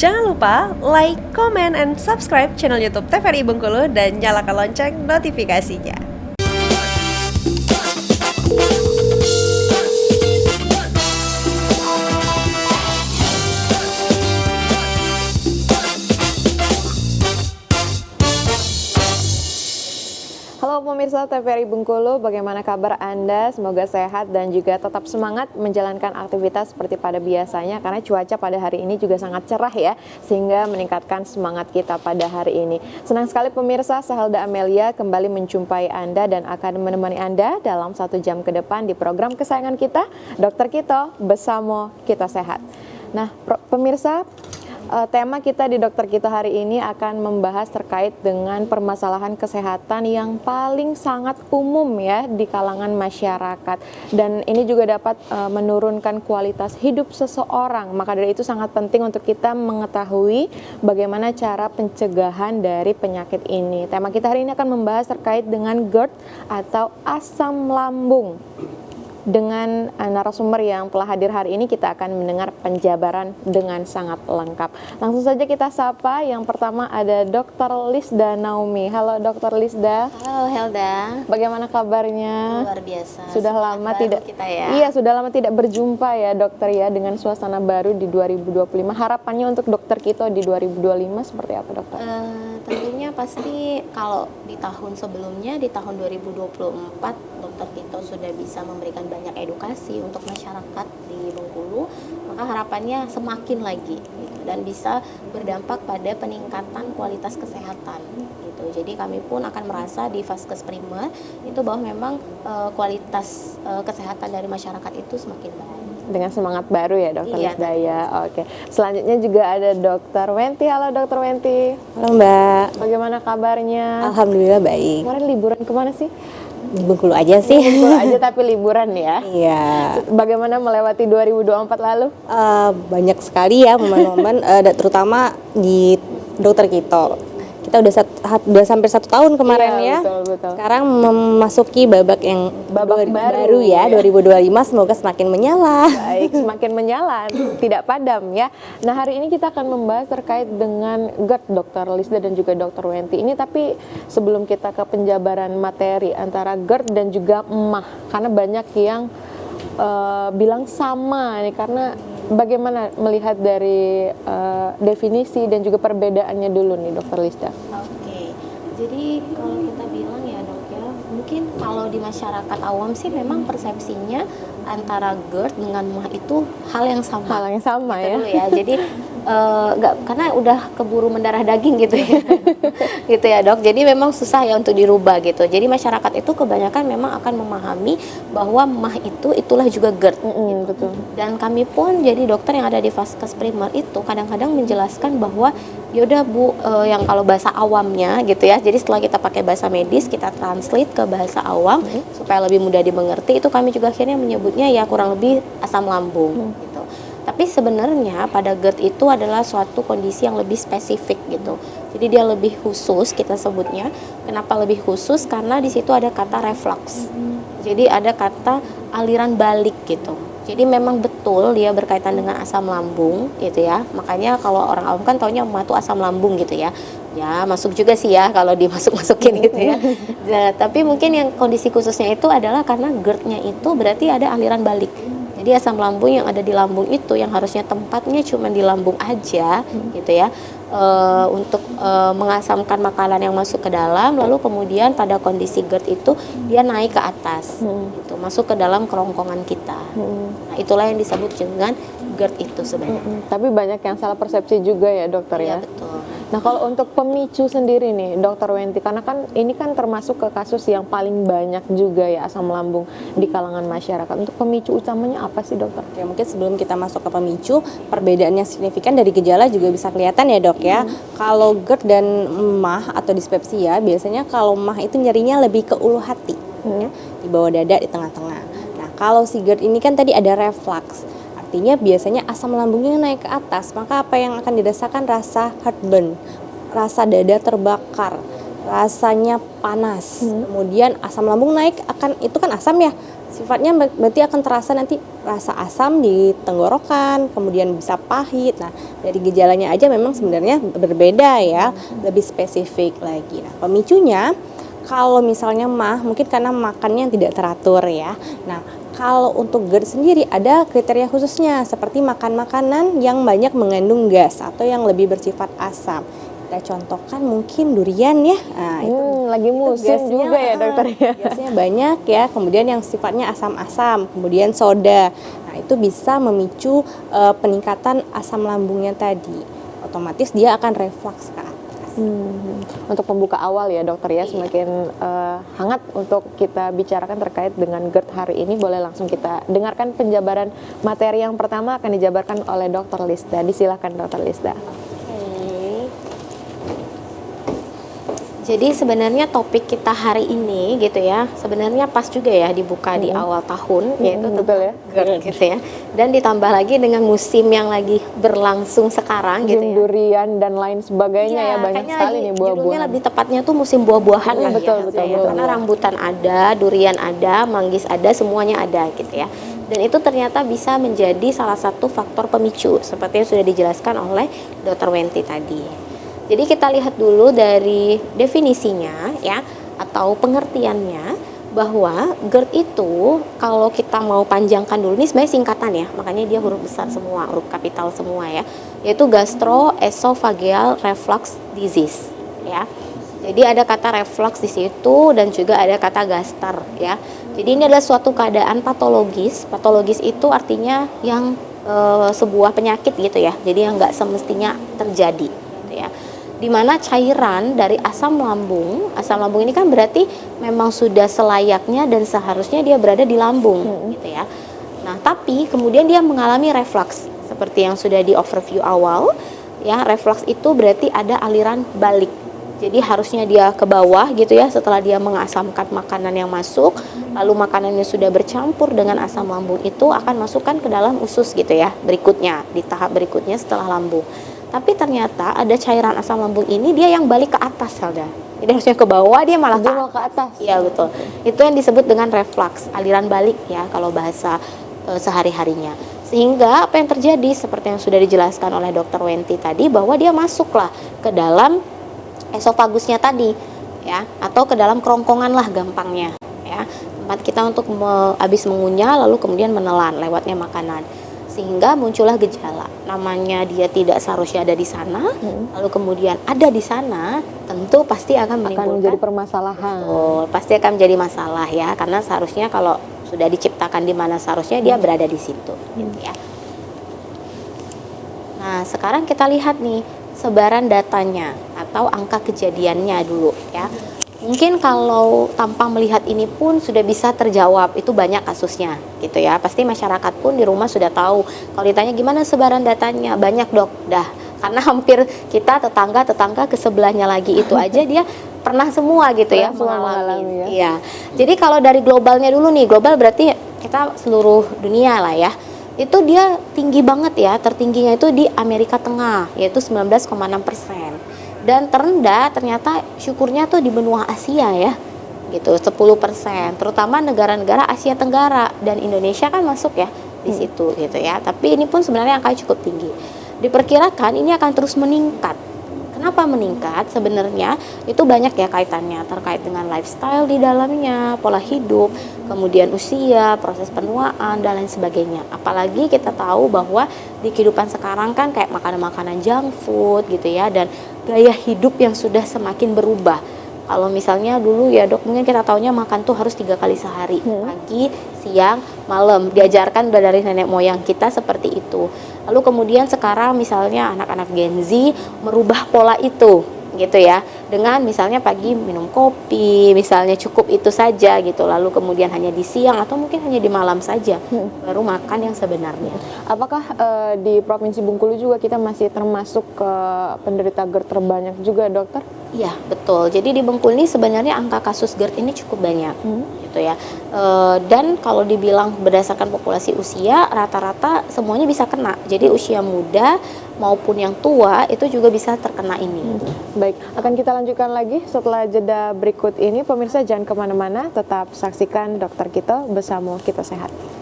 Jangan lupa like, comment, and subscribe channel YouTube TVRI Bengkulu dan nyalakan lonceng notifikasinya. Halo pemirsa TVRI Bengkulu, bagaimana kabar Anda? Semoga sehat dan juga tetap semangat menjalankan aktivitas seperti pada biasanya, karena cuaca pada hari ini juga sangat cerah ya, sehingga meningkatkan semangat kita pada hari ini. Senang sekali pemirsa, Sahelda Amelia kembali menjumpai Anda dan akan menemani Anda dalam 1 jam ke depan di program kesayangan kita, Dokter Kito Besamo Kita Sehat. Nah pemirsa, tema kita di Dokter Kito hari ini akan membahas terkait dengan permasalahan kesehatan yang paling sangat umum ya di kalangan masyarakat, dan ini juga dapat menurunkan kualitas hidup seseorang. Maka dari itu sangat penting untuk kita mengetahui bagaimana cara pencegahan dari penyakit ini. Tema kita hari ini akan membahas terkait dengan GERD atau asam lambung. Dengan narasumber yang telah hadir hari ini, kita akan mendengar penjabaran dengan sangat lengkap. Langsung saja kita sapa. Yang pertama ada Dr. Lisda Naomi. Halo Dr. Lisda. Halo Helda. Bagaimana kabarnya? Luar biasa. Sudah lama tidak kita ya. Iya, sudah lama tidak berjumpa ya dokter ya, dengan suasana baru di 2025. Harapannya untuk Dokter Kito di 2025 seperti apa dokter? Tentunya pasti kalau di tahun sebelumnya, di tahun 2024 Dokter Kito sudah bisa memberikan banyak edukasi untuk masyarakat di Bengkulu, maka harapannya semakin lagi gitu, dan bisa berdampak pada peningkatan kualitas kesehatan gitu. Jadi kami pun akan merasa di Vaskes Primer itu bahwa memang kualitas kesehatan dari masyarakat itu semakin baik. Dengan semangat baru ya dokter Iya, Lisda ya. Oke. Selanjutnya juga ada Dokter Wenti. Halo Dokter Wenti. Halo Mbak. Bagaimana kabarnya? Alhamdulillah baik. Kemarin liburan kemana sih? Di Bengkulu aja sih. Bengkulu aja tapi liburan ya. Iya. Bagaimana melewati 2024 lalu? Banyak sekali ya momen-momen, terutama di Dokter Kito. Kita udah sampai 1 tahun kemarin Iya, ya. Betul. Sekarang memasuki babak baru ya, 2025. Semoga semakin menyala. Baik, semakin menyala, tidak padam ya. Nah hari ini kita akan membahas terkait dengan GERD, Dokter Lisda dan juga Dokter Wenti ini. Tapi sebelum kita ke penjabaran materi antara GERD dan juga MAH, karena banyak yang bilang sama nih, karena bagaimana melihat dari definisi dan juga perbedaannya dulu nih Dokter Lisda? Oke, jadi kalau kita bilang ya dok ya, mungkin kalau di masyarakat awam sih memang persepsinya antara GERD dengan MAH itu hal yang sama. Hal yang sama gitu ya. dulu ya. Jadi karena udah keburu mendarah daging gitu ya. Gitu ya dok. Jadi memang susah ya untuk dirubah gitu. Jadi masyarakat itu kebanyakan memang akan memahami bahwa MAH itulah juga GERD. Gitu. Betul. Dan kami pun jadi dokter yang ada di Vaskes Primer itu kadang-kadang menjelaskan bahwa yaudah Bu, yang kalau bahasa awamnya gitu ya. Jadi setelah kita pakai bahasa medis, kita translate ke bahasa awam supaya lebih mudah dimengerti. Itu kami juga akhirnya menyebutnya ya kurang lebih asam lambung gitu. Tapi sebenarnya pada GERD itu adalah suatu kondisi yang lebih spesifik gitu. Jadi dia lebih khusus kita sebutnya. Kenapa lebih khusus? Karena di situ ada kata reflux. Jadi ada kata aliran balik gitu. Jadi memang betul dia berkaitan dengan asam lambung gitu ya. Makanya kalau orang awam kan taunya MAH itu asam lambung gitu ya. Ya masuk juga sih ya kalau dimasuk-masukin gitu ya. Nah, tapi mungkin yang kondisi khususnya itu adalah karena GERD-nya itu berarti ada aliran balik. Jadi asam lambung yang ada di lambung itu yang harusnya tempatnya cuma di lambung aja gitu ya, untuk mengasamkan makanan yang masuk ke dalam, lalu kemudian pada kondisi GERD itu dia naik ke atas gitu, masuk ke dalam kerongkongan kita. Nah, itulah yang disebut dengan GERD itu sebenarnya. Tapi banyak yang salah persepsi juga ya dokter ya. Iya betul. Nah kalau untuk pemicu sendiri nih Dokter Wenti, karena kan ini kan termasuk ke kasus yang paling banyak juga ya asam lambung di kalangan masyarakat. Untuk pemicu utamanya apa sih dokter? Ya, mungkin sebelum kita masuk ke pemicu, perbedaan yang signifikan dari gejala juga bisa kelihatan ya dok ya. Kalau GERD dan MAH atau dispepsia, biasanya kalau MAH itu nyerinya lebih ke ulu hati, ya, di bawah dada, di tengah-tengah. Nah kalau si GERD ini kan tadi ada reflux. Artinya biasanya asam lambungnya naik ke atas, maka apa yang akan dirasakan? Rasa heartburn, rasa dada terbakar, rasanya panas. Kemudian asam lambung naik, itu kan asam ya, sifatnya berarti akan terasa nanti rasa asam di tenggorokan, kemudian bisa pahit. Nah, dari gejalanya aja memang sebenarnya berbeda ya, lebih spesifik lagi. Nah, pemicunya kalau misalnya mah mungkin karena makannya yang tidak teratur ya. Nah, kalau untuk GERD sendiri ada kriteria khususnya seperti makan makanan yang banyak mengandung gas atau yang lebih bersifat asam. Kita contohkan mungkin durian ya. Nah, itu Lagi musim gasnya, juga ya dokter ya. gasnya banyak ya, kemudian yang sifatnya asam-asam, kemudian soda. Nah, itu bisa memicu peningkatan asam lambungnya tadi. Otomatis dia akan reflux ke atas. Untuk pembuka awal ya dokter ya, semakin hangat untuk kita bicarakan terkait dengan GERD hari ini. Boleh langsung kita dengarkan penjabaran materi yang pertama akan dijabarkan oleh dokter Lisda. Disilahkan dokter Lisda. Jadi sebenarnya topik kita hari ini gitu ya, sebenarnya pas juga ya dibuka di awal tahun, yaitu betul tentang ya. GERD gitu ya. Dan ditambah lagi dengan musim yang lagi berlangsung sekarang gitu Musim ya. durian dan lain sebagainya ya, banyak kayaknya sekali nih judulnya buah-buahan. lebih tepatnya tuh musim buah-buahan Betul, lah betul, ya. betul, Ya, betul. karena rambutan ada, durian ada, manggis ada, semuanya ada gitu ya. Dan itu ternyata bisa menjadi salah satu faktor pemicu seperti yang sudah dijelaskan oleh Dr. Wenti tadi. Jadi kita lihat dulu dari definisinya ya, atau pengertiannya, bahwa GERD itu kalau kita mau panjangkan dulu, ini sebenarnya singkatan ya, makanya dia huruf besar semua, huruf kapital semua ya, yaitu gastroesophageal reflux disease ya. Jadi ada kata reflux di situ dan juga ada kata gaster ya. Jadi ini adalah suatu keadaan patologis. Patologis itu artinya yang sebuah penyakit gitu ya. Jadi yang nggak semestinya terjadi gitu ya. Dimana cairan dari asam lambung ini kan berarti memang sudah selayaknya dan seharusnya dia berada di lambung gitu ya. Nah tapi kemudian dia mengalami reflux seperti yang sudah di overview awal ya. Reflux itu berarti ada aliran balik, jadi harusnya dia ke bawah gitu ya setelah dia mengasamkan makanan yang masuk, lalu makanannya sudah bercampur dengan asam lambung itu akan masukkan ke dalam usus gitu ya, berikutnya di tahap berikutnya setelah lambung. Tapi ternyata ada cairan asam lambung ini dia yang balik ke atas, Helda. Jadi harusnya ke bawah, dia malah ke atas. Iya betul. Itu yang disebut dengan reflux, aliran balik ya kalau bahasa sehari-harinya. Sehingga apa yang terjadi seperti yang sudah dijelaskan oleh Dr. Wenti tadi, bahwa dia masuklah ke dalam esofagusnya tadi ya, atau ke dalam kerongkongan lah gampangnya ya. Tempat kita untuk habis mengunyah lalu kemudian menelan lewatnya makanan. Sehingga muncullah gejala, namanya dia tidak seharusnya ada di sana, lalu kemudian ada di sana, tentu pasti akan menimbulkan menjadi permasalahan. Pasti akan menjadi masalah ya, karena seharusnya kalau sudah diciptakan di mana seharusnya dia berada di situ gitu ya. Nah sekarang kita lihat nih sebaran datanya atau angka kejadiannya dulu ya. Mungkin kalau tanpa melihat ini pun sudah bisa terjawab, itu banyak kasusnya gitu ya. Pasti masyarakat pun di rumah sudah tahu. Kalau ditanya gimana sebaran datanya, banyak dok, dah. Karena hampir kita tetangga ke sebelahnya lagi itu aja dia pernah semua gitu ya mengalami. Ya. Iya. Jadi kalau dari globalnya dulu nih, global berarti kita seluruh dunia lah ya. Itu dia tinggi banget ya, tertingginya itu di Amerika Tengah yaitu 19,6%. Dan terendah ternyata syukurnya tuh di benua Asia ya gitu 10%, terutama negara-negara Asia Tenggara, dan Indonesia kan masuk ya di situ gitu ya. Tapi ini pun sebenarnya angkanya cukup tinggi. Diperkirakan ini akan terus meningkat. Kenapa meningkat? Sebenarnya itu banyak ya kaitannya terkait dengan lifestyle di dalamnya, pola hidup, kemudian usia, proses penuaan dan lain sebagainya. Apalagi kita tahu bahwa di kehidupan sekarang kan kayak makanan-makanan junk food gitu ya, dan gaya hidup yang sudah semakin berubah. Kalau misalnya dulu ya dok, mungkin kita taunya makan tuh harus 3 kali sehari, pagi, siang, malam. Diajarkan udah dari nenek moyang kita seperti itu. Lalu kemudian sekarang misalnya anak-anak Gen Z merubah pola itu gitu ya, dengan misalnya pagi minum kopi, misalnya cukup itu saja gitu, lalu kemudian hanya di siang atau mungkin hanya di malam saja baru makan yang sebenarnya. Apakah di Provinsi Bengkulu juga kita masih termasuk ke penderita GERD terbanyak juga dokter? Iya betul, jadi di Bengkulu ini sebenarnya angka kasus GERD ini cukup banyak gitu ya. Dan kalau dibilang berdasarkan populasi usia, rata-rata semuanya bisa kena. Jadi usia muda maupun yang tua itu juga bisa terkena ini. Baik, akan kita lanjutkan lagi setelah jeda berikut ini. Pemirsa jangan kemana-mana, tetap saksikan Dokter Kito bersama Kita Sehat.